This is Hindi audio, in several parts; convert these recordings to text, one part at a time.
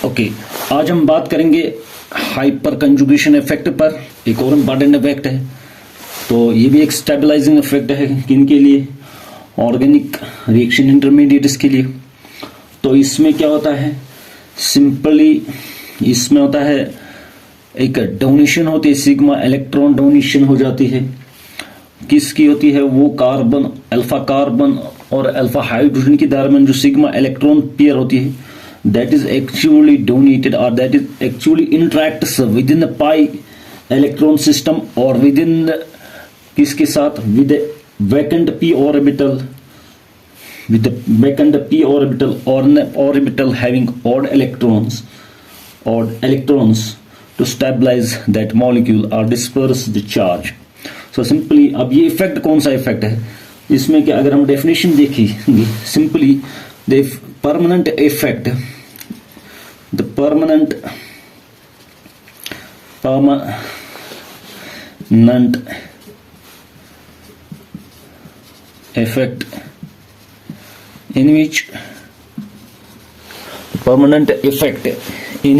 ओके, आज हम बात करेंगे हाइपर कंजुगेशन इफेक्ट पर। एक और इम्पॉर्टेंट इफेक्ट है, तो ये भी एक स्टेबलाइजिंग इफेक्ट है किनके लिए, ऑर्गेनिक रिएक्शन इंटरमीडिएट्स के लिए। तो इसमें क्या होता है, सिंपली इसमें होता है एक डोनेशन होती है, सिग्मा इलेक्ट्रॉन डोनेशन हो जाती है। किसकी होती है, वो कार्बन, अल्फा कार्बन और अल्फा हाइड्रोजन के दरमियान जो सिग्मा इलेक्ट्रॉन पेयर होती है, that is actually donated or that is actually interacts within the pi electron system or within the, किसके साथ, with the vacant p orbital, with the vacant p orbital or an orbital having odd electrons to stabilize that molecule or disperse the charge. So simply अब ये इफेक्ट कौन सा इफेक्ट है इसमें, कि अगर हम डेफिनेशन देखेंगे, simply the permanent effect in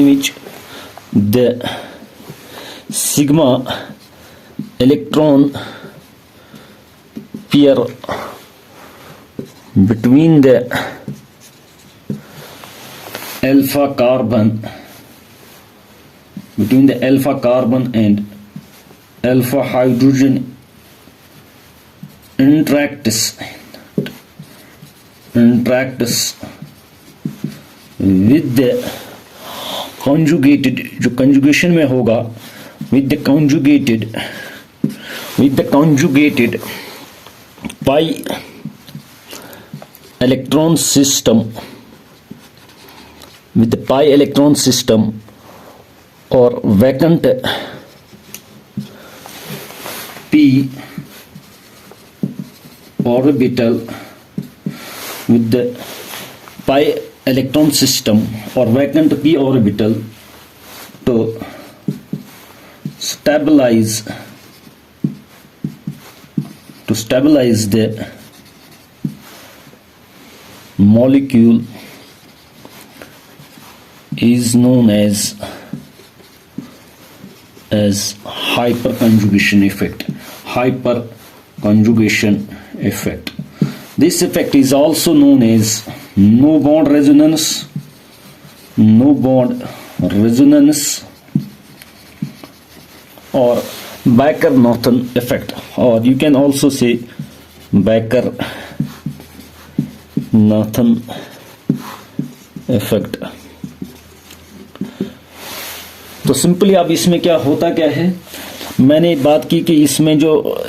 which the sigma electron pair between the alpha carbon and alpha hydrogen interacts with the conjugated, जो conjugation में होगा, with the conjugated pi electron system, with the pi electron system or vacant p orbital, with the pi electron system or vacant p orbital to stabilize the molecule is known as hyperconjugation effect. This effect is also known as no bond resonance or Baker-Norton effect, or you can also say Baker-Norton effect. तो सिंपली अब इसमें क्या होता क्या है, मैंने बात की कि इसमें जो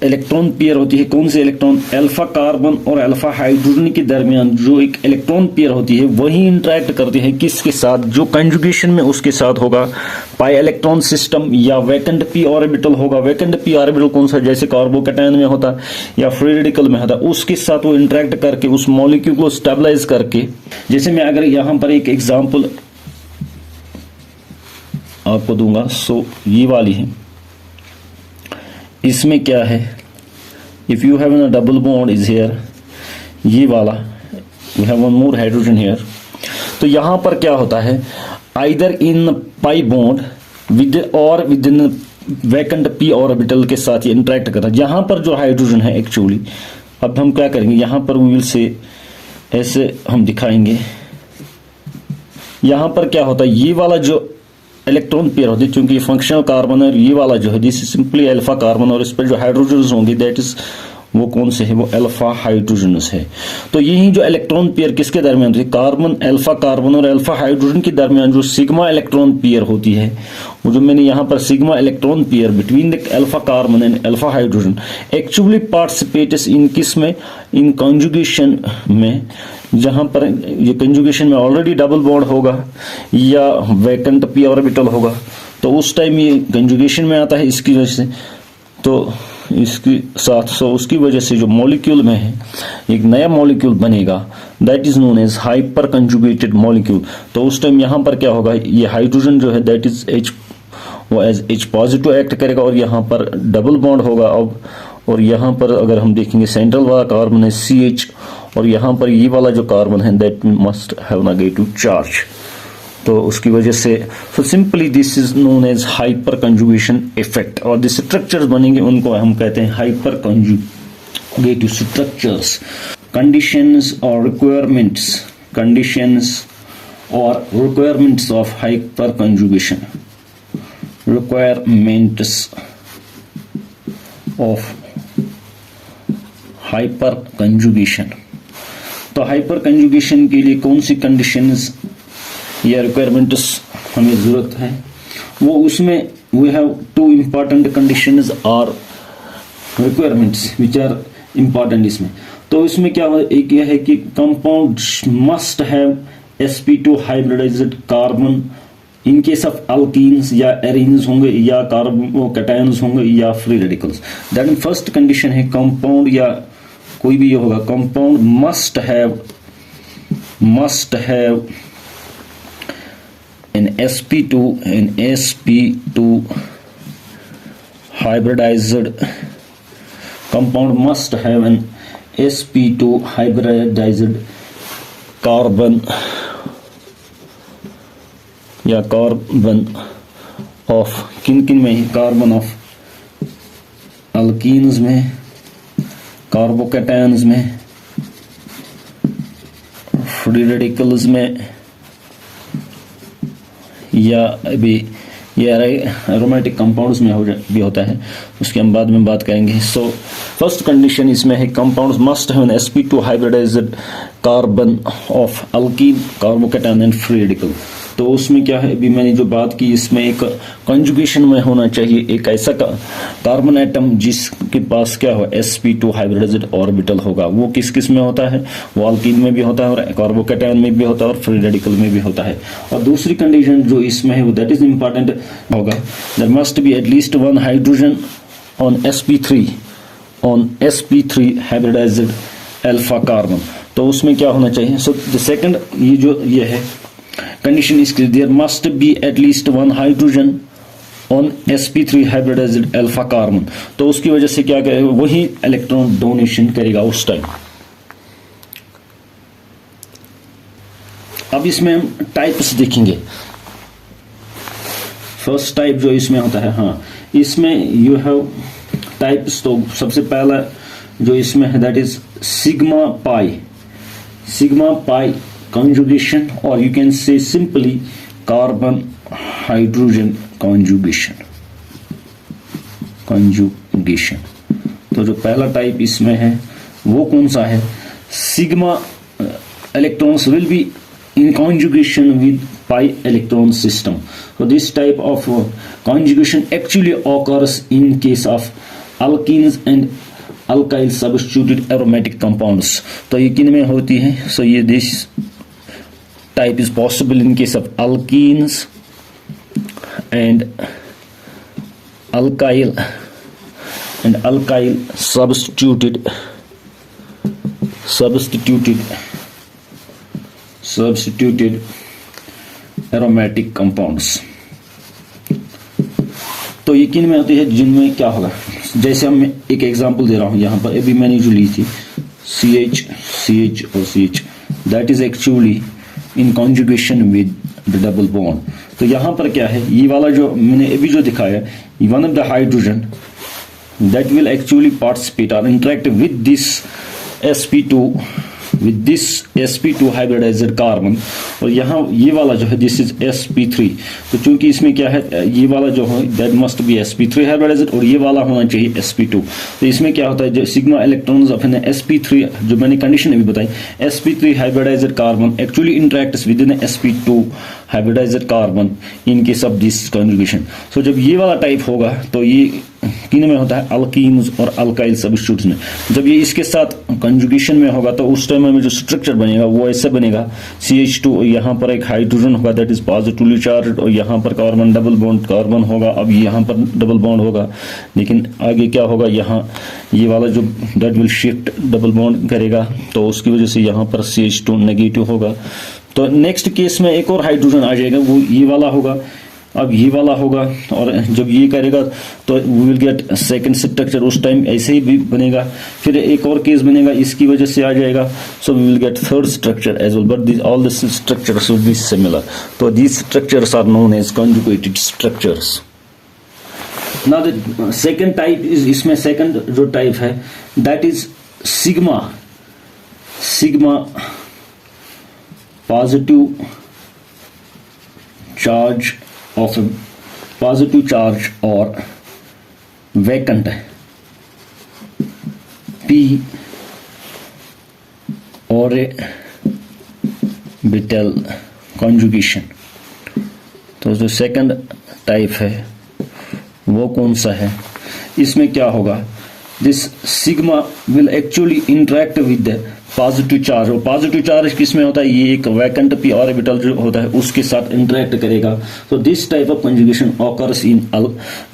इलेक्ट्रॉन पेयर होती है, कौन से इलेक्ट्रॉन, अल्फा कार्बन और अल्फा हाइड्रोजन के दरमियान जो एक इलेक्ट्रॉन पेयर होती है वही इंटरेक्ट करती है किसके साथ, जो कंजुगेशन में उसके साथ होगा पाई इलेक्ट्रॉन सिस्टम या वैकेंट पी ऑर्बिटल होगा। वैकेंट पी ऑर्बिटल कौन सा, जैसे कार्बोकैटायन में होता या फ्री रेडिकल में होता, उसके साथ वो इंटरेक्ट करके उस मॉलिक्यूल को स्टेबलाइज करके, जैसे मैं अगर यहाँ पर एक एग्जाम्पल आपको दूंगा, सो ये वाली है, इसमें क्या है, if you have a double bond is here, ये वाला you have one more hydrogen here, तो यहां पर क्या होता है, either in pi bond with in vacant P orbital के साथ ये इंटरेक्ट करता है। जहां पर जो हाइड्रोजन है एक्चुअली, अब हम क्या करेंगे, यहां पर वी विल से ऐसे हम दिखाएंगे, यहां पर क्या होता है, ये वाला जो इलेक्ट्रॉन पेयर होती है, चूंकि फंक्शनल कार्बन है, ये वाला जो है this is simply alpha carbon, और इस पर जो हाइड्रोजन होंगे दैट इज वो कौन से है, वो अल्फा हाइड्रोजन है। तो यही जो इलेक्ट्रॉन पेयर किसके दरमियान होती है, कार्बन, अल्फा कार्बन और अल्फा हाइड्रोजन के दरमियान जो सिग्मा इलेक्ट्रॉन पेयर होती है, वो जो मैंने यहाँ पर sigma electron pair between the alpha carbon and alpha hydrogen actually participates in किस में, इन कंजुगेशन में, जहां पर ये कंजुगेशन में ऑलरेडी डबल बॉन्ड होगा या वैकेंट पी ऑर्बिटल होगा, तो उस टाइम ये कंजुगेशन में आता है इसकी वजह से, तो इसके साथ सो उसकी वजह से जो मॉलिक्यूल में है एक नया मॉलिक्यूल बनेगा, that is known as hyper conjugated molecule. तो उस टाइम यहाँ पर क्या होगा, ये हाइड्रोजन जो है दैट इज H, वो एज H पॉजिटिव एक्ट करेगा और यहाँ पर डबल बॉन्ड होगा अब, और यहाँ पर अगर हम देखेंगे सेंट्रल वाला कार्बन है CH, और यहाँ पर ये वाला जो कार्बन है that must have negative charge. तो उसकी वजह से so simply this is known as hyper conjugation effect, और जो स्ट्रक्चर्स बनेंगे उनको हम कहते हैं हाइपर कंजुगेटिव स्ट्रक्चर्स। कंडीशंस और requirements of hyper conjugation, requirements of hyper conjugation. तो हाइपर कंजुगेशन के लिए कौन सी कंडीशंस या रिक्वायरमेंट्स हमें जरूरत है, वो उसमें we have two important conditions और रिक्वायरमेंट्स विच आर इंपॉर्टेंट इसमें। तो इसमें क्या है, एक यह है कि compound must have sp2 hybridized carbon in case of alkenes या एरीन्स होंगे या कार्बोकैटायंस होंगे या free radicals. That mean first condition है कंपाउंड या कोई भी ये होगा, compound must have an sp2 hybridized compound must have an sp2 hybridized carbon या कार्बन ऑफ किन में, कार्बन ऑफ अल्कीन्स में, कार्बोकैटायंस में, फ्री रेडिकल्स में, या अभी ये एरोमेटिक कंपाउंड्स में भी होता है, उसके हम बाद में बात करेंगे। सो फर्स्ट कंडीशन इसमें है compounds must have an sp2 hybridized carbon of alkyne, carbocation and free radical. तो उसमें क्या है, अभी मैंने जो बात की, इसमें एक कंजुगेशन में होना चाहिए एक ऐसा कार्बन एटम जिसके पास क्या हो sp2 हाइब्रिडाइज्ड ऑर्बिटल होगा। वो किस किस में होता है, वो अल्कीन में भी होता है और कार्बोकैटायन में भी होता है और फ्री रेडिकल में भी होता है। और दूसरी कंडीशन जो इसमें है वो दैट इज इंपॉर्टेंट होगा, there must be at least one hydrogen on sp3 hybridized alpha carbon. तो उसमें क्या होना चाहिए, सो द सेकंड ये है कंडीशन इसके, there must be at least one hydrogen on sp3 hybridized alpha carbon. तो उसकी वजह से क्या करेगा, वही इलेक्ट्रॉन डोनेशन करेगा उस टाइम। अब इसमें हम टाइप्स देखेंगे। फर्स्ट टाइप जो इसमें होता है, हाँ इसमें यू हैव टाइप्स। तो सबसे पहला जो इसमें है that is sigma pi conjugation, or you can say simply carbon hydrogen conjugation। तो जो पहला टाइप इसमें है वो कौन सा है, sigma electrons will be in conjugation with pi electron system। So this type of conjugation actually occurs in case of alkenes and alkyl substituted aromatic compounds। तो ये किन में होती है, so ये this type is possible in case of alkenes and alkyl substituted aromatic compounds। तो ये किन में होती है, जिनमें क्या होगा, जैसे हम एक एग्जांपल दे रहा हूं यहां पर, अभी मैंने जो ली थी CH और CH, that is actually in conjugation with the double bond. तो यहां पर क्या है, ये वाला जो मैंने अभी जो दिखाया, one of the hydrogen that will actually participate और interact with this sp2 hybridized carbon. और यहाँ ये वाला जो है दिस इज sp3। तो चूंकि इसमें क्या है, ये वाला जो है that must be sp3 hybridised और ये वाला होना चाहिए sp2। तो इसमें क्या होता है, जो सिग्मा इलेक्ट्रॉन्स ऑफ sp3, जो मैंने कंडीशन अभी बताई, sp3 hybridized carbon actually interacts with in sp2 hybridized carbon in case of this conjugation. So जब ये वाला टाइप होगा तो ये किन में होता है, अल्कीन्स और अल्काइल सबस्टिट्यूट्स में। जब ये इसके साथ कंजुगेशन में होगा तो उस टाइम में जो स्ट्रक्चर बनेगा वो ऐसे बनेगा, CH2 यहाँ पर एक हाइड्रोजन होगा दैट इज पॉजिटिवली चार्ज, और यहाँ पर कार्बन डबल बॉन्ड कार्बन होगा। अब यहाँ पर डबल बॉन्ड होगा, लेकिन आगे क्या होगा, यहाँ ये वाला जो that will shift double bond करेगा, तो उसकी वजह से यहाँ पर CH2 नेगेटिव होगा। तो नेक्स्ट केस में एक और हाइड्रोजन आ जाएगा, वो ये वाला होगा, अब ये वाला होगा, और जब ये करेगा तो we will get second structure, उस टाइम ऐसे ही भी बनेगा। फिर एक और केस बनेगा, इसकी वजह से आ जाएगा, so we will get third structure as well, but all this structures will be similar. तो these structures are known as conjugated structures. Now the second type is, इसमें सेकंड जो टाइप है that is sigma positive charge of positive charge और वैकेंट p ऑर्बिटल कॉन्जुगेशन। तो जो सेकंड टाइप है वो कौन सा है? इसमें क्या होगा, this sigma will actually interact with the positive charge. और पॉजिटिव चार्ज किसमें होता है? ये एक वैकेंट p ऑर्बिटल जो होता है उसके साथ इंटरेक्ट करेगा। तो this type of conjugation occurs in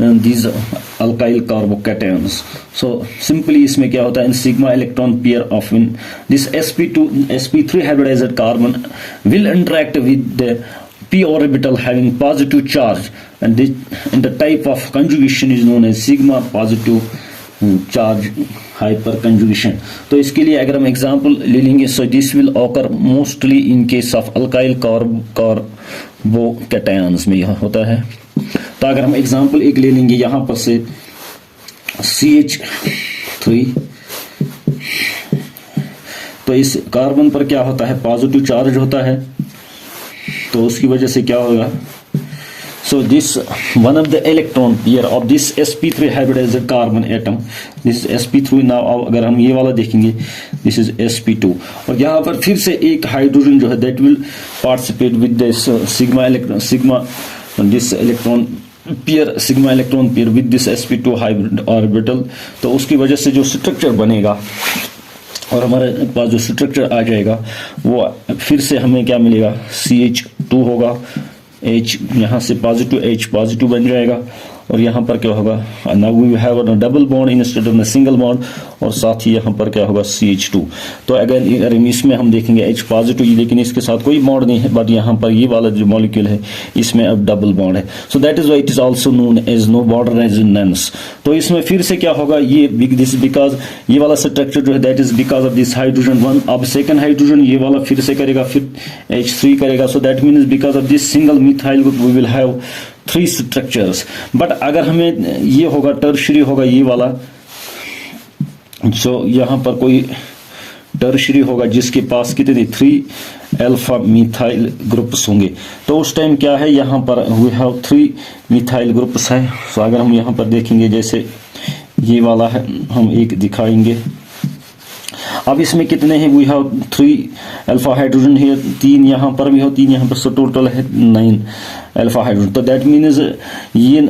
these alkyl carbocations. So simply इसमें क्या होता है, in sigma electron pair of in this sp3 hybridized carbon will interact with the p orbital having positive charge, and the type of conjugation is known as sigma positive charge hyperconjugation। तो इसके लिए अगर हम एग्जांपल ले लेंगे, so this will occur mostly in case of alkyl carbocations में यह होता है। तो अगर हम एग्जांपल एक ले लेंगे यहाँ पर से CH3, तो इस कार्बन पर क्या होता है, पॉजिटिव चार्ज होता है, तो उसकी वजह से क्या होगा, so this one of the electron pair of this sp3 hybridized carbon atom, this sp3। Now अगर हम ये वाला देखेंगे, दिस इज sp2, और यहाँ पर फिर से एक हाइड्रोजन जो है that will participate with this sigma electron pair with this sp2 hybrid orbital. तो उसकी वजह से जो स्ट्रक्चर बनेगा और हमारे पास जो स्ट्रक्चर आ जाएगा वो फिर से हमें क्या मिलेगा, CH2 होगा, H यहाँ से पॉजिटिव H पॉजिटिव बन जाएगा, और यहाँ पर क्या होगा, now we have a double bond instead of a single bond, और साथ ही यहाँ पर क्या होगा CH2। तो अगर इसमें हम देखेंगे H पॉजिटिव, लेकिन इसके साथ कोई बॉन्ड नहीं है, बट यहाँ पर ये वाला जो मॉलिक्यूल है इसमें अब डबल बॉन्ड है। So that is why it is also known as no bond resonance. तो इसमें फिर से क्या होगा, ये दिस बिकॉज ये वाला स्ट्रक्चर जो है that is because of this hydrogen 1। अब सेकंड हाइड्रोजन ये वाला फिर से करेगा, फिर H3 करेगा, so that means because of this single methyl group we will have 3 structures. But अगर हमें ये होगा टर्शरी होगा ये वाला, जो यहाँ पर कोई टर्शरी होगा जिसके पास कितने 3 अल्फा मिथाइल ग्रुप्स होंगे, तो उस टाइम क्या है, यहाँ पर वी हैव 3 मिथाइल ग्रुप्स है। सो अगर हम यहाँ पर देखेंगे, जैसे ये वाला है, हम एक दिखाएंगे। अब इसमें कितने हैं, वी हैव 3 अल्फा हाइड्रोजन है, 3 यहाँ पर भी हो, 3 यहाँ पर, सो टोटल है 9 अल्फा हाइड्रोजन। तो दैट मीन्स ये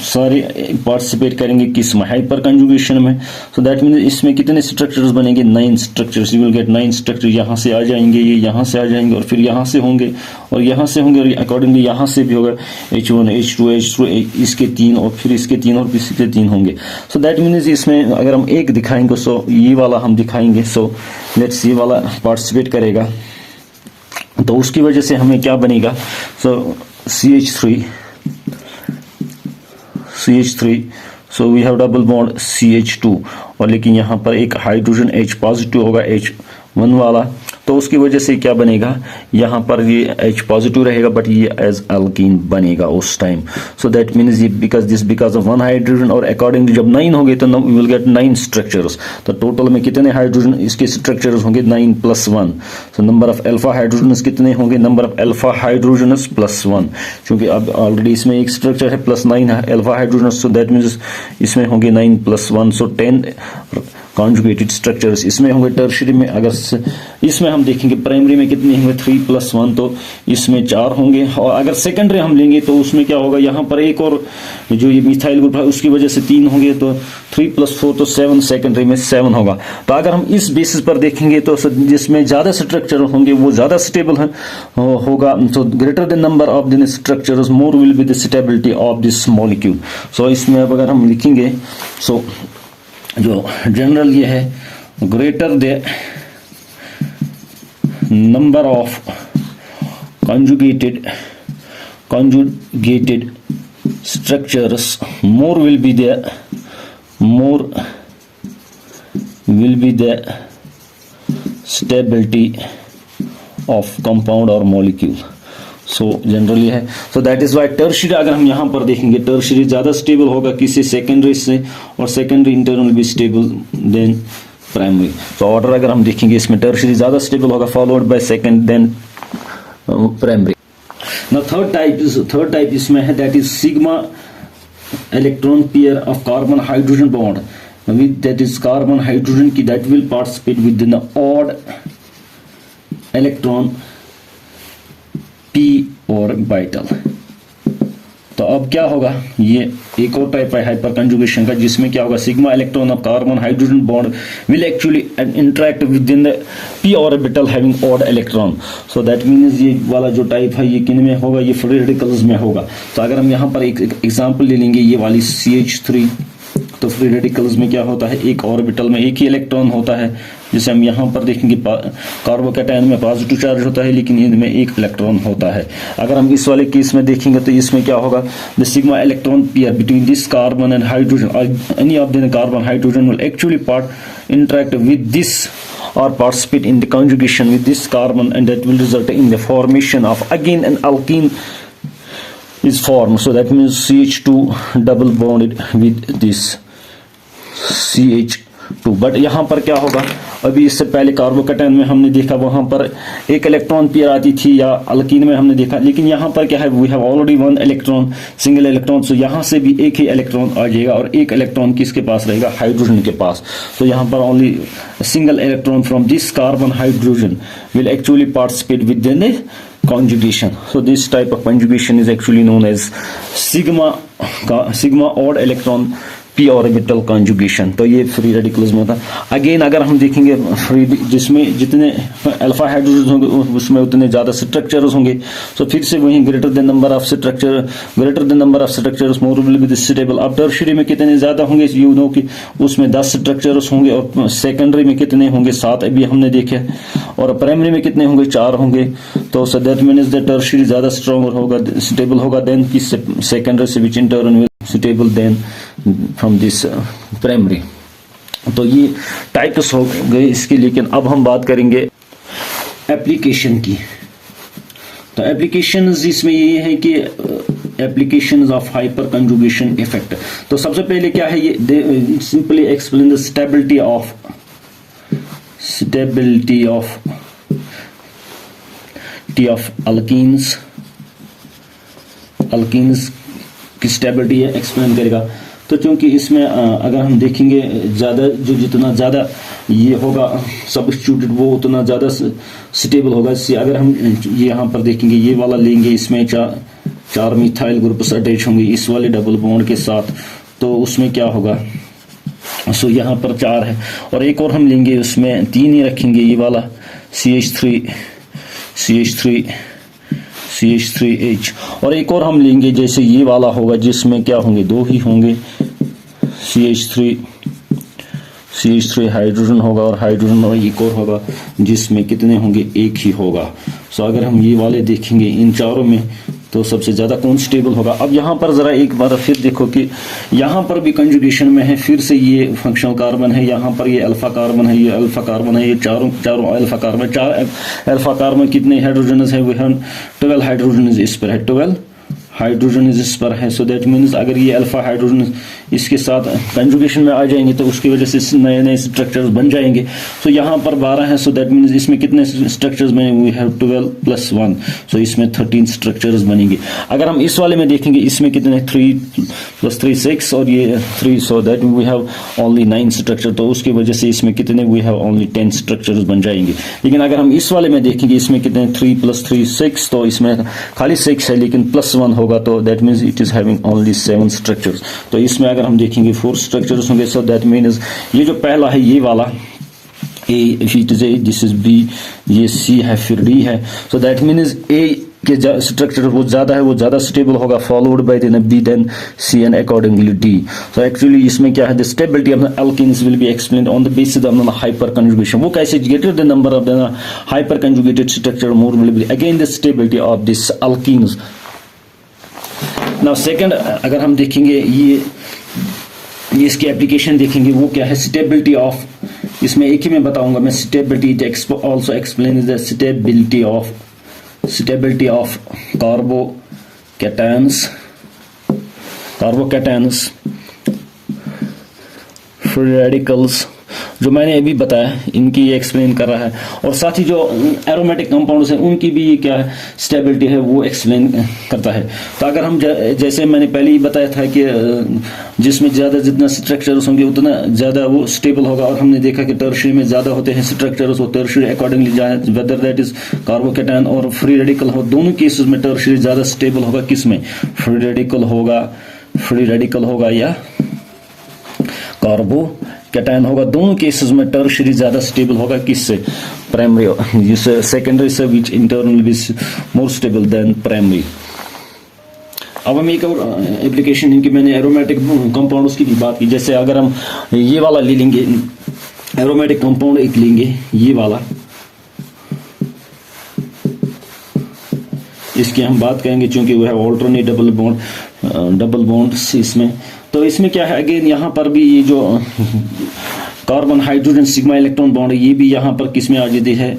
सारे पार्टिसिपेट करेंगे किस में, हाइपर कंजुगेशन में। सो दैट मीन्स इसमें कितने स्ट्रक्चर्स बनेंगे, 9 structures. You will get 9 structure. यहाँ से आ जाएंगे, ये यहाँ से आ जाएंगे, और फिर यहाँ से होंगे, और यहाँ से होंगे, और अकॉर्डिंगली यहाँ से भी होगा H1 H2 H3, इसके 3, और फिर इसके 3, और फिर इसके 3 होंगे। सो दैट मीन्स इसमें अगर हम एक दिखाएंगे, सो ये वाला हम दिखाएंगे, सो लेट्स ये वाला पार्टिसिपेट करेगा, तो उसकी वजह से हमें क्या बनेगा, so CH3, so we have double bond CH2, और लेकिन यहाँ पर एक हाइड्रोजन H पॉजिटिव होगा, H1 वाला, तो उसकी वजह से क्या बनेगा, यहाँ पर ये H पॉजिटिव रहेगा, बट ये एज अल्कीन बनेगा उस टाइम। सो दैट मीन्स ये बिकॉज ऑफ 1 हाइड्रोजन, और अकॉर्डिंगली जब 9 होंगे तो वी विल गेट 9 स्ट्रक्चर्स। तो टोटल में कितने हाइड्रोजन इसके स्ट्रक्चर्स होंगे, 9 + 1। So number of alpha hydrogen कितने होंगे, नंबर ऑफ अल्फा हाइड्रोजन +1, क्योंकि अब ऑलरेडी इसमें एक स्ट्रक्चर है +9 है alpha hydrogen, so that means इसमें होंगे 9 + 1, सो 10 कॉन्जुगेटेड स्ट्रक्चर्स इसमें होंगे। टर्शरी में अगर इसमें हम देखेंगे प्राइमरी में कितने होंगे, 3 + 1, तो इसमें 4 होंगे। और अगर सेकेंडरी हम लेंगे तो उसमें क्या होगा, यहाँ पर एक और जो ये मिथाइल ग्रुप है उसकी वजह से 3 होंगे, तो 3 + 4 तो 7, सेकेंडरी में 7 होगा। तो अगर हम इस बेसिस पर देखेंगे तो जिसमें ज्यादा स्ट्रक्चर होंगे वो ज्यादा स्टेबल होगा। तो greater the number of the structures more will be the stability of this molecule. So इसमें अब अगर हम लिखेंगे, सो जो जनरल ये है, greater the number of conjugated conjugated structures, more will be the stability of compound or molecule. So generally है, so that is why tertiary अगर हम यहाँ पर देखेंगे tertiary ज़्यादा स्टेबल होगा किसी सेकेंडरी से, और सेकेंडरी इंटरनल भी स्टेबल देन प्राइमरी. तो ऑर्डर अगर हम देखेंगे इसमें tertiary ज़्यादा स्टेबल होगा, followed by second than primary. Now third type इसमें है, that is sigma electron pair of carbon hydrogen bond with, that is carbon hydrogen की, that will participate within the odd electron p orbital. तो अब क्या होगा, ये एक और टाइप है हाइपर कंजुगेशन का, जिसमें क्या होगा, sigma electron of carbon hydrogen bond will actually interact with in the p orbital having odd electron. So that means ये वाला जो टाइप है ये किन में होगा, ये फ्री रेडिकल्स में होगा. तो अगर हम यहाँ पर एक एग्जांपल ले लेंगे, ये वाली CH3, तो फ्री रेडिकल्स में क्या होता है, एक ऑर्बिटल में एक ही इलेक्ट्रॉन होता है. जैसे हम यहाँ पर देखेंगे कार्बोकैटायन में पॉजिटिव चार्ज होता है, लेकिन इनमें एक इलेक्ट्रॉन होता है. अगर हम इस वाले केस में देखेंगे तो इसमें क्या होगा, the sigma electron pair between this carbon and hydrogen, any of the carbon hydrogen will actually interact with this or participate in the conjugation with this carbon, and that will result in the formation of again an alkene is formed. So that means CH2 double bonded with this CH2. But यहाँ पर क्या होगा, अभी इससे पहले कार्बोकैटायन में हमने देखा वहां पर एक इलेक्ट्रॉन पेयर आती थी, या अल्कीन में हमने देखा, लेकिन यहाँ पर क्या है, we have already one electron, single electron. So यहाँ से भी एक ही इलेक्ट्रॉन आ जाएगा, और एक इलेक्ट्रॉन किसके पास रहेगा, हाइड्रोजन के पास. तो यहाँ पर only single electron from this carbon hydrogen will actually participate with the conjugation. So this type of conjugation is actually known as sigma odd electron p orbital conjugation. तो ये फ्री रेडिकल्स में होता है. अगेन अगर हम देखेंगे फ्री, जिसमें जितने अल्फा हाइड्रोजन होंगे उसमें उतने ज़्यादा स्ट्रक्चर्स होंगे. तो फिर से वही greater than number of structures more will be stable. अब टर्शियरी में कितने ज़्यादा होंगे, यू नो कि उसमें 10 स्ट्रक्चर्स होंगे, और सेकेंडरी में कितने होंगे, 7 अभी हमने देखे, और प्राइमरी में कितने होंगे, 4 होंगे. तो so that means the tertiary ज़्यादा स्ट्रॉन्गर होगा, स्टेबल होगा देन की सेकेंडरी से, which in turn will suitable than from this primary. तो ये टाइप्स हो गए इसके. लेकिन अब हम बात करेंगे एप्लीकेशन की. तो एप्लीकेशंस इसमें ये है कि applications of hyper conjugation effect. तो सबसे पहले क्या है, ये simply explain the stability of alkenes की स्टेबिलिटी है, एक्सप्लेन करेगा. तो क्योंकि इसमें अगर हम देखेंगे ज़्यादा जितना ज़्यादा ये होगा सब्स्टिट्यूटेड, वो उतना ज़्यादा स्टेबल होगा. इससे अगर हम यहाँ पर देखेंगे, ये वाला लेंगे, इसमें 4 मिथाइल ग्रुप्स अटैच होंगे इस वाले डबल बॉन्ड के साथ, तो उसमें क्या होगा, सो यहाँ पर 4 है, और एक और हम लेंगे उसमें 3 ही रखेंगे, ये वाला CH3H, और एक और हम लेंगे जैसे ये वाला होगा, जिसमें क्या होंगे, 2 ही होंगे, CH3 हाइड्रोजन होगा, और हाइड्रोजन और एक और होगा जिसमें कितने होंगे, 1 ही होगा. सो अगर हम ये वाले देखेंगे इन चारों में, तो सबसे ज़्यादा कौन स्टेबल होगा. अब यहाँ पर ज़रा एक बार फिर देखो कि यहाँ पर भी कंजुगेशन में है, फिर से ये फंक्शनल कार्बन है, यहाँ पर ये अल्फा कार्बन है, ये अल्फा कार्बन है, ये चारों अल्फा कार्बन. 4 अल्फा कार्बन कितने हाइड्रोजन है, वो 12 हाइड्रोजन इस पर है, 12 हाइड्रोजन इस पर है. सो दैट मीन्स अगर ये अल्फा हाइड्रोजन इसके साथ कंजुगेशन में आ जाएंगे तो उसकी वजह से नए नए स्ट्रक्चर्स बन जाएंगे. सो यहाँ पर 12 है, सो दैट मीन्स इसमें कितने स्ट्रक्चर्स बने, वी हैव 12 + 1, सो इसमें 13 स्ट्रक्चर्स बनेंगे. अगर हम इस वाले में देखेंगे, इसमें कितने 3 + 3 6, और ये 3, so that we have only 9 structure. तो उसकी वजह से इसमें कितने, वी हैव ओनली 10 स्ट्रक्चर्स बन जाएंगे. लेकिन अगर हम इस वाले में देखेंगे, इसमें कितने 3 + 3 6, तो इसमें खाली 6 है, लेकिन +1 होगा, तो that means it is having only 7 structures. तो इसमें अगर हम देखेंगे 4 स्ट्रक्चर्स होंगे. सो दैट मीन्स ये जो पहला है, ये वाला A, it is A, this is B, ये सी है, फिर डी है. सो दैट मीन्स ए के स्ट्रक्चर वो ज्यादा है, वो ज्यादा स्टेबल होगा, followed by then B, then C, and accordingly D. So actually इसमें क्या है, the stability of the alkenes will be explained on the basis of the hyper conjugation. वो कैसे, greater the number of the hyper conjugated structure, more will be again the stability of this alkenes. So actually इसमें क्या है, the stability of the alkenes will be explained on the basis of the hyper conjugation. वो कैसे, greater the number of the hyper conjugated structure, more will be again the stability of this alkenes. Now second अगर हम देखेंगे ये इसकी एप्लीकेशन देखेंगे वो क्या है, स्टेबिलिटी ऑफ, इसमें एक ही मैं बताऊंगा मैं, stability also explain the stability of carbocations free radicals, जो मैंने अभी बताया इनकी ये एक्सप्लेन कर रहा है, और साथ ही जो एरोमेटिक कंपाउंड्स हैं उनकी भी क्या है स्टेबिलिटी है वो एक्सप्लेन करता है। तो अगर हम जैसे मैंने पहले ही बताया था कि जिसमें ज़्यादा जितना स्ट्रक्चर्स होंगे उतना ज़्यादा वो स्टेबल होगा, और हमने देखा कि टर्शियरी में ज़्यादा होते हैं स्ट्रक्चर्स, और tertiary accordingly whether that is carbocation और फ्री रेडिकल हो, दोनों केसेस में टर्शियरी ज़्यादा स्टेबल होगा, किसमें, फ्री रेडिकल होगा या कार्बोकैटायन होगा, दोनों केसेस में टर्शियरी ज्यादा स्टेबल होगा किससे, प्राइमरी, जिससे सेकेंडरी से विच इंटरनल विच मोर स्टेबल देन प्राइमरी। अब हम एक और एप्लीकेशन इनकी, मैंने एरोमेटिक कंपाउंड्स की भी बात की, जैसे अगर हम ये वाला ले लेंगे एरोमेटिक कंपाउंड एक लेंगे, ये वाला, इसकी हम बात करेंगे चूंकि वो है ऑल्टरनेट डबल बॉन्ड इसमें, तो इसमें क्या है अगेन यहाँ पर भी ये जो carbon hydrogen sigma electron bond है ये भी यहाँ पर किस में आ जाती है,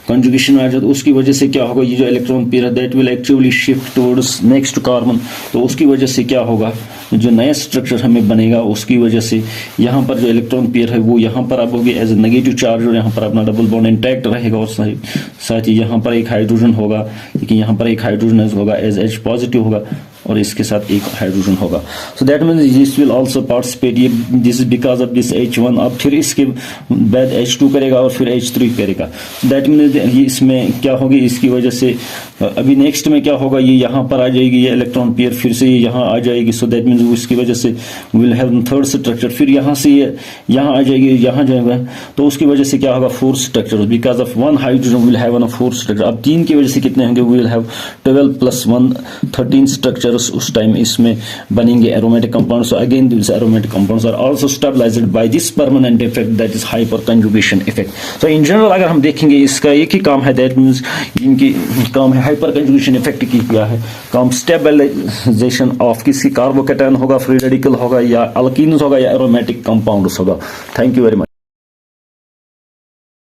कंजुगेशन में आ जाती है, उसकी वजह से क्या होगा, ये जो इलेक्ट्रॉन पेयर है that will actually shift towards next carbon, तो उसकी वजह से क्या होगा, जो नया स्ट्रक्चर हमें बनेगा उसकी वजह से यहाँ पर जो इलेक्ट्रॉन पेयर है वो यहाँ पर अब होगी एज ए नेगेटिव चार्ज, और यहाँ पर अपना डबल बॉन्ड इंटैक्ट रहेगा, और साथ ही यहाँ पर एक हाइड्रोजन होगा, क्योंकि यहाँ पर एक हाइड्रोजन होगा एज H पॉजिटिव होगा, और इसके साथ एक हाइड्रोजन होगा, so that means this will also participate, ये this is because of this H1, अब फिर इसके बाद H2 करेगा और फिर H3 करेगा, दैट मीन्स ये इसमें क्या होगी, इसकी वजह से अभी नेक्स्ट में क्या होगा, ये यहाँ पर आ जाएगी ये इलेक्ट्रॉन पेयर, फिर से ये यहाँ आ जाएगी, सो दैट मीन्स इसकी वजह से विल हैव थर्ड स्ट्रक्चर, फिर यहाँ से ये यहाँ आ जाएगी, यहाँ जाएगा, तो उसकी वजह से क्या होगा, fourth structure, because of one hydrogen will have fourth structure, अब 3 की वजह से कितने होंगे, विल हैव 12 + 1 13 स्ट्रक्चर उस टाइम इसमें बनेंगे aromatic compounds. So again this aromatic compounds are also stabilized by this permanent effect that is hyper conjugation effect. So in general अगर हम देखेंगे इसका एक ही काम है, दैट मींस इनकी काम है हाइपर कंजुगेशन इफेक्ट की क्या है काम, स्टेबलाइजेशन ऑफ किसी कार्बोकैटायन होगा, फ्री रेडिकल होगा, या अल्कीन्स होगा, या एरोमेटिक कंपाउंड्स होगा। Thank you very much.